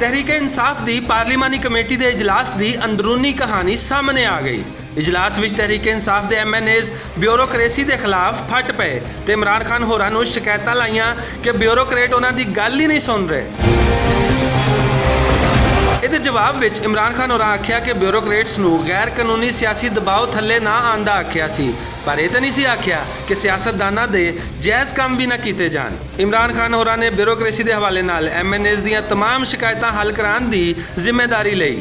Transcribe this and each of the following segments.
तहरीक इंसाफ की पार्लीमानी कमेटी के इजलास की अंदरूनी कहानी सामने आ गई। इजलास में तहरीक इंसाफ के MNAs ब्यूरोक्रेसी के खिलाफ फट पे तो इमरान खान होरां नूं शिकायतां लाइयां कि ब्यूरोक्रेट उन्हां दी गल ही नहीं सुन रहे। इहदे जवाब विच इमरान खान होरां आख्या कि ब्यूरोक्रेट्स नूं गैर कानूनी सियासी दबाव थल्ले ना आंदा आख्या सी, पर यह तो नहीं सी आख्या कि सियासतदानां दे जायज़ काम भी ना कीते जान। इमरान खान होरां ने ब्यूरोक्रेसी के हवाले नाल MNAs दीयां तमाम शिकायतां हल कराउण दी जिम्मेदारी लई।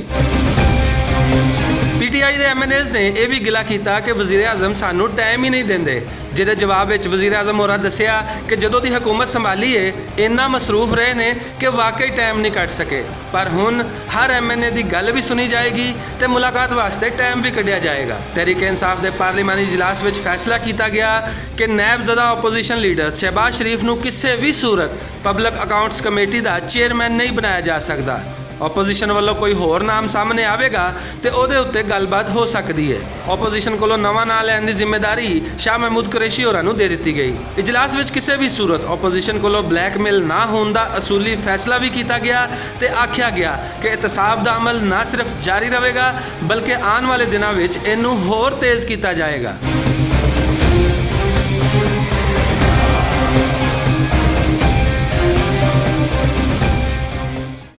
PTI के MNAs ने यह भी गिला किया कि वज़ीर आज़म सानू टाइम ही नहीं देंदे, जिहदे जवाब विच वज़ीर आज़म होरां दस्सिया कि जदों दी हुकूमत संभाली है इन्ना मसरूफ रहे ने कि वाकई टाइम नहीं कट सके, पर हुण हर MNA की गल भी सुनी जाएगी तो मुलाकात वास्ते टाइम भी कढ़िया जाएगा। तहरीक इंसाफ के पार्लीमानी इजलास में फैसला किया गया कि नायबज़दा ओपोजिशन लीडर शहबाज शरीफ नूं किसी भी सूरत पब्लिक अकाउंट्स कमेटी का चेयरमैन नहीं बनाया जा सकता। ओपोजिशन वालों कोई होर नाम सामने आएगा तो उहदे उत्ते गलबात हो सकती है। ओपोजिशन को नवा नाम लैन की जिम्मेदारी शाह महमूद कुरैशी होरां नूं दे दी गई। इजलास में किसी भी सूरत ओपोजिशन को ब्लैकमेल ना होने का असूली फैसला भी किया गया तो आख्या गया कि एहतसाब का अमल न सिर्फ जारी रहेगा बल्कि आने वाले दिनों में इनू होर तेज़ किया जाएगा।